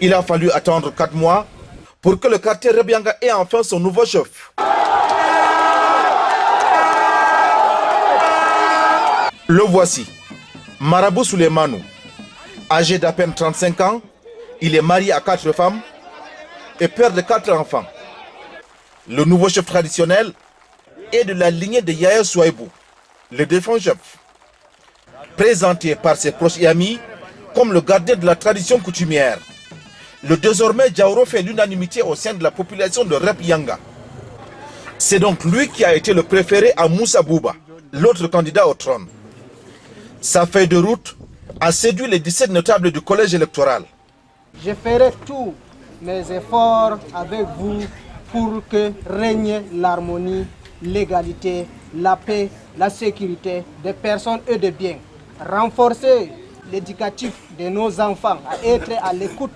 Il a fallu attendre 4 mois pour que le quartier Rebianga ait enfin son nouveau chef. Le voici, Marabout Souleymanou. Âgé d'à peine 35 ans, il est marié à 4 femmes et père de 4 enfants. Le nouveau chef traditionnel est de la lignée de Yaya Souaïbou, le défunt chef. Présenté par ses proches et amis comme le gardien de la tradition coutumière, le désormais Diaoro fait l'unanimité au sein de la population de Rebianga. C'est donc lui qui a été le préféré à Moussa Bouba, l'autre candidat au trône. Sa feuille de route a séduit les 17 notables du collège électoral. Je ferai tous mes efforts avec vous pour que règne l'harmonie, l'égalité, la paix, la sécurité des personnes et des biens. Renforcer l'éducatif de nos enfants à être à l'écoute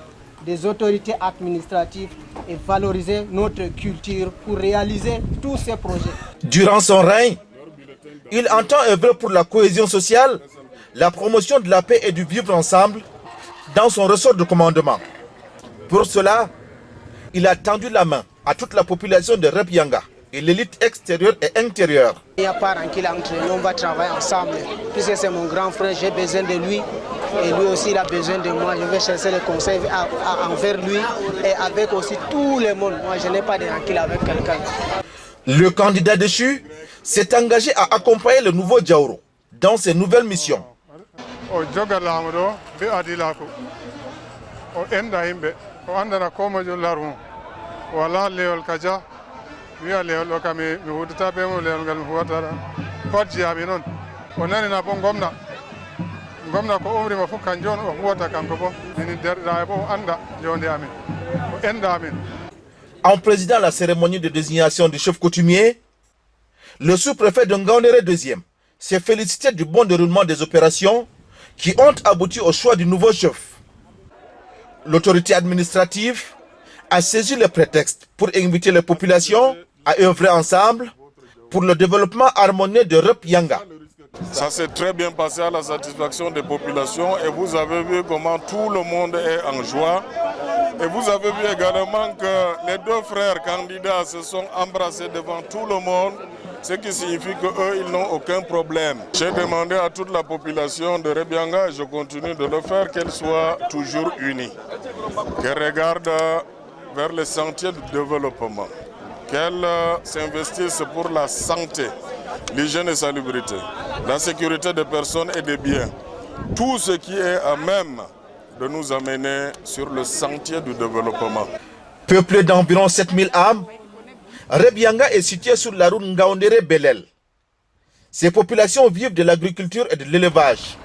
des autorités administratives et valoriser notre culture pour réaliser tous ces projets. Durant son règne, il entend œuvrer pour la cohésion sociale, la promotion de la paix et du vivre ensemble dans son ressort de commandement. Pour cela, il a tendu la main à toute la population de Rebianga et l'élite extérieure et intérieure. Il n'y a pas rancune entre nous, on va travailler ensemble. Puisque c'est mon grand frère, j'ai besoin de lui et lui aussi il a besoin de moi. Je vais chercher le conseil envers lui et avec aussi tout le monde. Moi je n'ai pas de rancune avec quelqu'un. Le candidat déchu s'est engagé à accompagner le nouveau Diaoro dans ses nouvelles missions. En présidant la cérémonie de désignation du chef coutumier, le sous-préfet de Ngaoundéré II s'est félicité du bon déroulement des opérations qui ont abouti au choix du nouveau chef. L'autorité administrative a saisi le prétexte pour inviter les populations à œuvrer ensemble pour le développement harmonieux de Rebianga. Ça s'est très bien passé à la satisfaction des populations et vous avez vu comment tout le monde est en joie. Et vous avez vu également que les deux frères candidats se sont embrassés devant tout le monde, ce qui signifie qu'eux, ils n'ont aucun problème. J'ai demandé à toute la population de Rebianga, et je continue de le faire, qu'elle soit toujours unie, qu'elle regarde vers les sentiers du développement, qu'elle s'investisse pour la santé, l'hygiène et salubrité, la sécurité des personnes et des biens, tout ce qui est à même de nous amener sur le sentier du développement. Peuplé d'environ 7000 âmes, Rebianga est situé sur la route Ngaoundéré-Belel. Ces populations vivent de l'agriculture et de l'élevage.